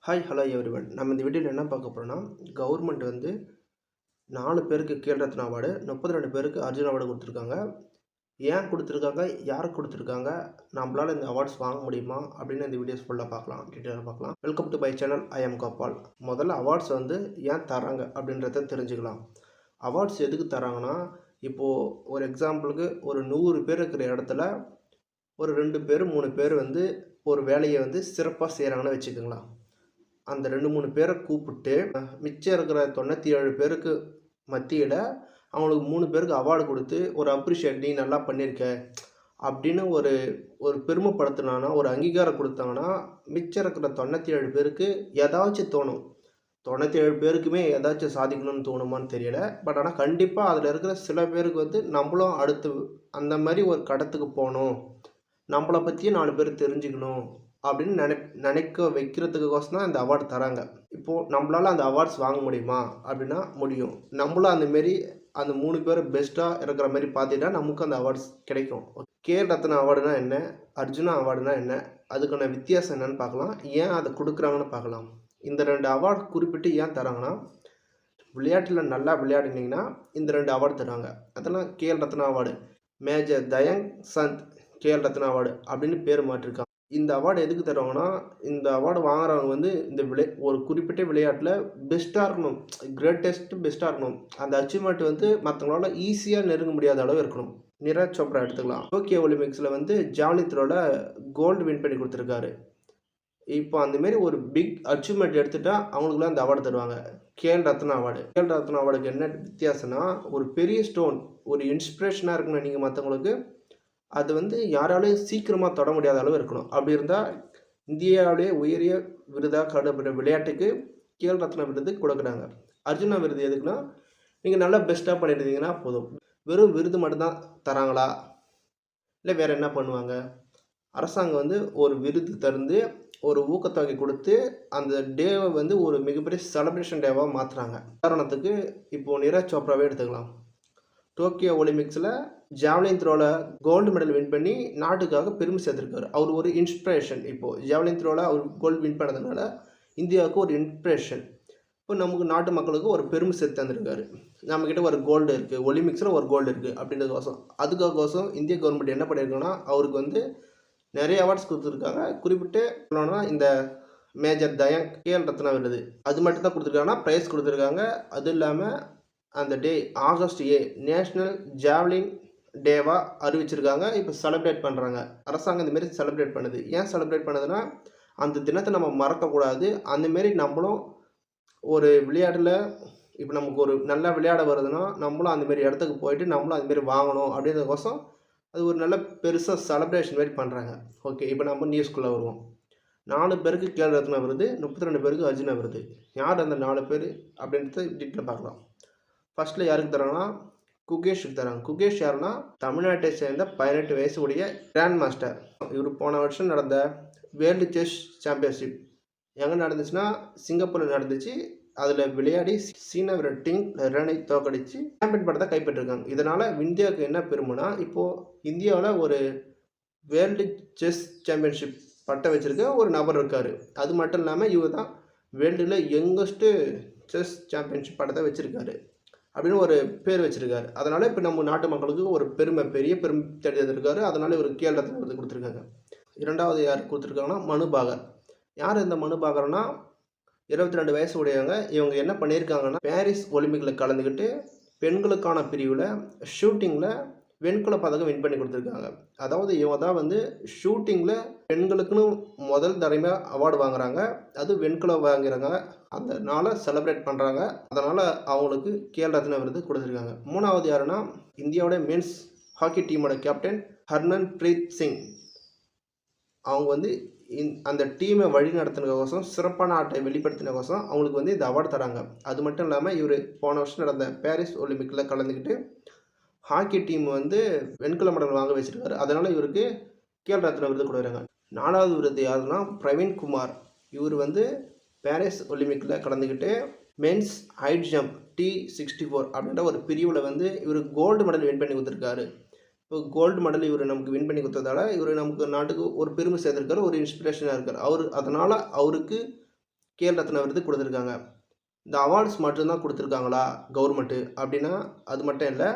Hi hello everyone. நம்ம இந்த வீடியோவில் என்ன பார்க்க போகிறோம்னா, கவர்மெண்ட் வந்து 4 பேருக்கு கேல் ரத்னா அவார்டு, 32 பேருக்கு அர்ஜுன் அவார்டு கொடுத்துருக்காங்க. ஏன் கொடுத்துருக்காங்க? யாருக்கு கொடுத்துருக்காங்க? நம்மளால இந்த அவார்ட்ஸ் வாங்க முடியுமா? அப்படின்னு இந்த வீடியோஸ் ஃபுல்லாக பார்க்கலாம், டீட்டெயிலாக பார்க்கலாம். Welcome to my channel. I am Gopal. முதல்ல அவார்ட்ஸ் வந்து ஏன் தராங்க அப்படின்றத தெரிஞ்சுக்கலாம். அவார்ட்ஸ் எதுக்கு தராங்கன்னா, இப்போது ஒரு எக்ஸாம்பிளுக்கு ஒரு 100 பேர் இருக்கிற இடத்துல ஒரு 2 பேர் 3 பேர் வந்து ஒரு வேலையை வந்து சிறப்பாக செய்கிறாங்கன்னு வச்சுக்கோங்களேன். அந்த 2, 3 பேரை கூப்பிட்டு மிச்சம் இருக்கிற 97 பேருக்கு மத்தியில் அவங்களுக்கு 3 பேருக்கு அவார்டு கொடுத்து ஒரு அப்ரிஷியேட், நீ நல்லா பண்ணியிருக்க அப்படின்னு ஒரு ஒரு பெருமைப்படுத்தினானா, ஒரு அங்கீகாரம் கொடுத்தாங்கன்னா, மிச்சம் இருக்கிற 97 பேருக்கு ஏதாச்சும் தோணும். 97 பேருக்குமே ஏதாச்சும் சாதிக்கணும்னு தோணுமான்னு தெரியல. பட் ஆனால் கண்டிப்பாக அதில் இருக்கிற சில பேருக்கு வந்து நம்மளும் அடுத்து அந்த மாதிரி ஒரு கடத்துக்கு போகணும், நம்மளை பற்றியும் 4 பேர் தெரிஞ்சுக்கணும் அப்படின்னு நினைக்க வைக்கிறதுக்கோசம் தான் இந்த அவார்டு தராங்க. இப்போது நம்மளால் அந்த அவார்ட்ஸ் வாங்க முடியுமா அப்படின்னா முடியும். நம்மளும் அந்தமாரி அந்த 3 பேர் பெஸ்ட்டாக இருக்கிற மாதிரி பார்த்துட்டா நமக்கு அந்த அவார்ட்ஸ் கிடைக்கும். கேல் ரத்னா அவார்டுனா என்ன? அர்ஜுனா அவார்டுனா என்ன? அதுக்கான வித்தியாசம் என்னன்னு பார்க்கலாம். ஏன் அதை கொடுக்குறாங்கன்னு பார்க்கலாம். இந்த 2 அவார்டு குறிப்பிட்டு ஏன் தராங்கன்னா, விளையாட்டில் நல்லா விளையாடினீங்கன்னா இந்த 2 அவார்டு தராங்க. அதெல்லாம் Khel Ratna award. Major Dhyan Chand Khel Ratna award அப்படின்னு பேர் மாற்றிருக்காங்க. இந்த அவார்டு எதுக்கு தருவாங்கன்னா, இந்த அவார்டு வாங்குறவங்க வந்து இந்த ஒரு குறிப்பிட்ட விளையாட்டில் பெஸ்ட்டாக இருக்கணும். கிரேட்டஸ்ட் பெஸ்ட்டாக இருக்கணும். அந்த அச்சீவ்மெண்ட் வந்து மற்றவங்களால ஈஸியாக நெருங்க முடியாத அளவு இருக்கணும். நீரஜ் சோப்ரா எடுத்துக்கலாம். டோக்கியோ ஒலிம்பிக்ஸில் வந்து ஜாவ்லின் த்ரோல கோல்டு வின் பண்ணி கொடுத்துருக்காரு. இப்போ அந்தமாரி ஒரு பிக் அச்சீவ்மெண்ட் எடுத்துட்டா அவங்களுக்குலாம் அந்த அவார்டு தருவாங்க. கேல் ரத்னா அவார்டு. கேல் ரத்னா அவார்டுக்கு என்ன வித்தியாசம்னா, ஒரு பெரிய ஸ்டோன், ஒரு இன்ஸ்பிரேஷனாக இருக்கணும் நீங்கள் மற்றவங்களுக்கு. அது வந்து யாராலையும் சீக்கிரமாக தொட முடியாத அளவு இருக்கணும். அப்படி இருந்தால் இந்தியாவிலேயே உயரிய விருதாக கருதப்பட்ட விளையாட்டுக்கு கேல் ரத்னா விருது கொடுக்குறாங்க. அர்ஜுனா விருது எதுக்குன்னா, நீங்கள் நல்லா பெஸ்ட்டாக பண்ணியிருந்தீங்கன்னா போதும். வெறும் விருது மட்டும்தான் தராங்களா? இல்லை வேறு என்ன பண்ணுவாங்க? அரசாங்கம் வந்து ஒரு விருது தந்து ஒரு ஊக்கத்தொகை கொடுத்து அந்த டேவை வந்து ஒரு மிகப்பெரிய செலிப்ரேஷன் டேவாக மாற்றுறாங்க. உதாரணத்துக்கு இப்போது நீரஜ் சோப்ராவே எடுத்துக்கலாம். டோக்கியோ ஒலிம்பிக்ஸில் ஜாவ்லின் த்ரோவில் கோல்டு மெடல் வின் பண்ணி நாட்டுக்காக பெருமை சேர்த்துருக்காரு. அவர் ஒரு இன்ஸ்பிரேஷன். இப்போது ஜாவ்லின் த்ரோவில் அவர் கோல்டு வின் பண்ணதுனால இந்தியாவுக்கு ஒரு இன்ஸ்பிரேஷன். இப்போ நமக்கு நாட்டு மக்களுக்கு ஒரு பெருமை சேர்த்து தந்திருக்காரு. நம்மக்கிட்ட ஒரு கோல்டு இருக்குது, ஒலிம்பிக்ஸில் ஒரு கோல்டு இருக்குது அப்படின்றதுக்கோசம். அதுக்கோசம் இந்திய கவர்மெண்ட் என்ன பண்ணியிருக்கோன்னா, அவருக்கு வந்து நிறைய அவார்ட்ஸ் கொடுத்துருக்காங்க. குறிப்பிட்டு சொல்லணும்னா இந்த மேஜர் தயங் கேல் ரத்னா விருது அது மட்டும் தான் கொடுத்துருக்காங்கன்னா ப்ரைஸ் கொடுத்துருக்காங்க. அதுவும் இல்லாமல் அந்த டே ஆகஸ்ட் நேஷ்னல் ஜாவ்லின் டேவாக அறிவிச்சிருக்காங்க. இப்போ செலிப்ரேட் பண்ணுறாங்க. அரசாங்கம் இந்தமாரி செலிப்ரேட் பண்ணுது. ஏன் செலிப்ரேட் பண்ணுதுன்னா, அந்த தினத்தை நம்ம மறக்கக்கூடாது. அந்தமாரி நம்மளும் ஒரு விளையாட்டில் இப்போ நமக்கு ஒரு நல்லா விளையாட வருதுன்னா, நம்மளும் அந்தமாரி இடத்துக்கு போயிட்டு நம்மளும் அதுமாரி வாங்கணும் அப்படின்றதுக்கோசம் அது ஒரு நல்ல பெருசாக செலிப்ரேஷன் மாதிரி பண்ணுறாங்க. ஓகே, இப்போ நம்ம நியூஸ்குள்ளே வருவோம். 4 பேருக்கு கேல் ரத்னா விருது, 32 பேருக்கு அர்ஜுனா விருது. யார் அந்த 4 பேர் அப்படின்றத டீட்டெயிலாக பார்க்கலாம். ஃபஸ்ட்டில் யாருக்கு தராங்கன்னா, குகேஷுக்கு தராங்க. குகேஷ் யாருன்னா, தமிழ்நாட்டை சேர்ந்த 18 வயசு உடைய கிராண்ட் மாஸ்டர். இவர் போன வருஷம் நடந்த வேர்ல்டு செஸ் சாம்பியன்ஷிப் எங்கே நடந்துச்சுன்னா, சிங்கப்பூரில் நடந்துச்சு. அதில் விளையாடி சீன வீரர் டிங் லெரனை தோக்கடிச்சு சாம்பியன் பட்டத்தை கைப்பற்றிருக்காங்க. இதனால் இந்தியாவுக்கு என்ன பெருமைனா, இப்போது இந்தியாவில் ஒரு வேர்ல்டு செஸ் சாம்பியன்ஷிப் பட்டம் வச்சுருக்க ஒரு நபர் இருக்கார். அது மட்டும் இல்லாமல் இவர் தான் வேர்ல்டில் யங்கஸ்ட்டு செஸ் சாம்பியன்ஷிப் பட்டத்தை வச்சுருக்காரு அப்படின்னு ஒரு பேர் வச்சுருக்காரு. அதனால் இப்போ நம்ம நாட்டு மக்களுக்கு ஒரு பெரிய பெருமை தேடி வந்திருக்காரு. அதனால் இவர் கேல் ரத்னா விருது கொடுத்துருக்காங்க. 2வது யார் கொடுத்துருக்காங்கன்னா, மனு பாகர். யார் இந்த மனு பாகர்னா, 22 வயசு உடையவங்க. இவங்க என்ன பண்ணியிருக்காங்கன்னா, பாரிஸ் ஒலிம்பிக்கில் கலந்துக்கிட்டு பெண்களுக்கான பிரிவில் ஷூட்டிங்கில் வெண்கல பதக்கம் வின் பண்ணி கொடுத்துருக்காங்க. அதாவது இவங்க தான் வந்து ஷூட்டிங்கில் பெண்களுக்குன்னு முதல் தடவை அவார்டு வாங்குறாங்க. அது வெண்கலம் வாங்குறாங்க. அந்த நாளை செலிப்ரேட் பண்ணுறாங்க. அதனால் அவங்களுக்கு கேல் ரத்னா விருது கொடுத்துருக்காங்க. 3வது யாருன்னா, இந்தியாவோட மென்ஸ் ஹாக்கி டீமோட கேப்டன் ஹர்மன் பிரீத் சிங். அவங்க வந்து அந்த டீமை வழி நடத்தினதுக்கோசம், சிறப்பான ஆட்டை வெளிப்படுத்தினதுக்கோசம் அவங்களுக்கு வந்து இந்த அவார்டு தராங்க. அது மட்டும் இல்லாமல் இவர் போன வருஷம் நடந்த பாரிஸ் ஒலிம்பிக்கில் கலந்துக்கிட்டு ஹாக்கி டீம் வந்து வெண்கல மெடல் வாங்க வச்சுருக்காரு. அதனால் இவருக்கு கேல் ரத்னா விருது கொடுக்குறாங்க. 4வது விருது யாருன்னா, பிரவீன் குமார். இவர் வந்து பாரிஸ் ஒலிம்பிக்கில் கலந்துக்கிட்டு மென்ஸ் ஹைட் ஜம்ப் T64 அப்படின்ற ஒரு பிரிவில் வந்து இவர் கோல்டு மெடல் வின் பண்ணி கொடுத்துருக்காரு. இப்போ கோல்டு மெடல் இவர் நமக்கு வின் பண்ணி கொடுத்ததால இவர் நமக்கு நாட்டுக்கு ஒரு பெருமை சேர்த்துருக்காரு, ஒரு இன்ஸ்பிரேஷனாக இருக்கார். அதனால் அவருக்கு கேல் ரத்னா விருது கொடுத்துருக்காங்க. இந்த அவார்ட்ஸ் மட்டும் தான் கொடுத்துருக்காங்களா கவர்மெண்ட்டு அப்படின்னா அது மட்டும் இல்லை.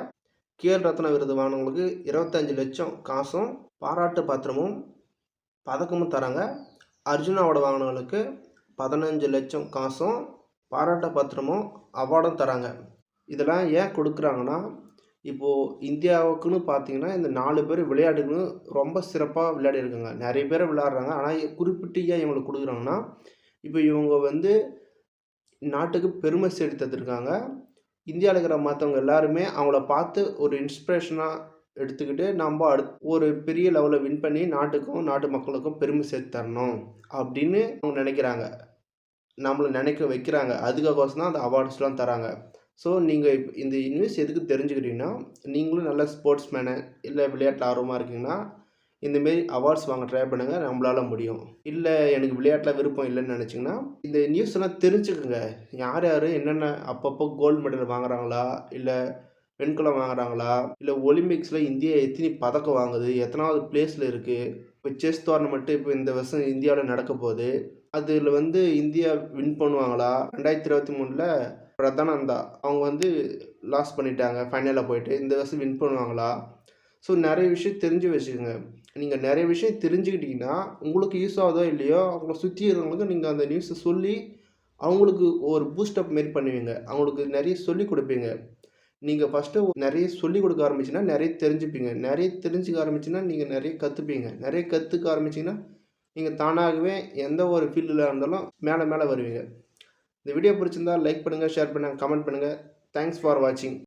கேல் ரத்னா விருது வாங்கினவங்களுக்கு 25,00,000 காசும் பாராட்டு பத்திரமும் பதக்கமும் தராங்க. அர்ஜுனா அவார்டு வாங்கினவங்களுக்கு 15,00,000 காசும் பாராட்டு பத்திரமும் அவார்டும் தராங்க. இதெல்லாம் ஏன் கொடுக்குறாங்கன்னா, இப்போது இந்தியாவுக்குன்னு பார்த்தீங்கன்னா இந்த 4 பேர் விளையாட்டுக்குன்னு ரொம்ப சிறப்பாக விளையாடிருக்காங்க. நிறைய பேர் விளையாடுறாங்க. ஆனால் குறிப்பிட்டு ஏன் இவங்களுக்கு கொடுக்குறாங்கன்னா, இப்போ இவங்க வந்து நாட்டுக்கு பெருமை சேர்த்து தந்திருக்காங்க. இந்தியாவில் இருக்கிற மற்றவங்க எல்லாருமே அவங்கள பார்த்து ஒரு இன்ஸ்பிரேஷனாக எடுத்துக்கிட்டு நம்ம ஒரு பெரிய லெவலில் வின் பண்ணி நாட்டுக்கும் நாட்டு மக்களுக்கும் பெருமை சேர்த்து தரணும் அப்படின்னு அவங்க நினைக்கிறாங்க. நம்மளை நினைக்க வைக்கிறாங்க. அதுக்கோசம் தான் அந்த அவார்ட்ஸ்லாம் தராங்க. ஸோ நீங்கள் இந்த நியூஸ் எதுக்கு தெரிஞ்சுக்கிட்டீங்கன்னா, நீங்களும் நல்ல ஸ்போர்ட்ஸ் மேனு இல்லை விளையாட்டில் ஆர்வமாக இருக்கீங்கன்னா இந்தமாரி அவார்ட்ஸ் வாங்க ட்ரை பண்ணுங்கள். நம்மளால முடியும். இல்லை எனக்கு விளையாட்டில் விருப்பம் இல்லைன்னு நினச்சிங்கன்னா இந்த நியூஸ் எல்லாம் தெரிஞ்சுக்குங்க. யார் யார் என்னென்ன அப்பப்போ கோல்டு மெடல் வாங்குறாங்களா, இல்லை வெண்கலம் வாங்குறாங்களா, இல்லை ஒலிம்பிக்ஸில் இந்தியா எத்தனை பதக்கம் வாங்குது, எத்தனாவது பிளேஸில் இருக்குது. இப்போ செஸ் டோர்னமெண்ட்டு இப்போ இந்த வருஷம் இந்தியாவில் நடக்க போகுது. அதில் வந்து இந்தியா வின் பண்ணுவாங்களா? 2023ல் பிரதானந்தா அவங்க வந்து லாஸ் பண்ணிட்டாங்க ஃபைனலில் போயிட்டு. இந்த வருஷம் வின் பண்ணுவாங்களா? ஸோ நிறைய விஷயம் தெரிஞ்சு வச்சுக்கோங்க. நீங்கள் நிறைய விஷயம் தெரிஞ்சுக்கிட்டிங்கன்னா உங்களுக்கு யூஸ் ஆகுதோ இல்லையோ அவங்கள சுற்றி இருக்கிறவங்களுக்கு நீங்கள் அந்த நியூஸை சொல்லி அவங்களுக்கு ஒரு பூஸ்டப் மாரி பண்ணுவீங்க. அவங்களுக்கு நிறைய சொல்லிக் கொடுப்பீங்க. நீங்கள் ஃபஸ்ட்டு நிறைய சொல்லிக் கொடுக்க ஆரம்பிச்சிங்கன்னா நிறைய தெரிஞ்சுப்பீங்க. நிறைய தெரிஞ்சுக்க ஆரம்பிச்சிங்கன்னா நீங்கள் நிறைய கற்றுப்பீங்க. நிறைய கற்றுக்க ஆரம்பிச்சிங்கன்னா நீங்கள் தானாகவே எந்த ஒரு ஃபீல்டில் இருந்தாலும் மேலே மேலே வருவீங்க. இந்த வீடியோ பிடிச்சிருந்தா லைக் பண்ணுங்கள், ஷேர் பண்ணுங்கள், கமெண்ட் பண்ணுங்கள். தேங்க்ஸ் ஃபார் வாட்சிங்.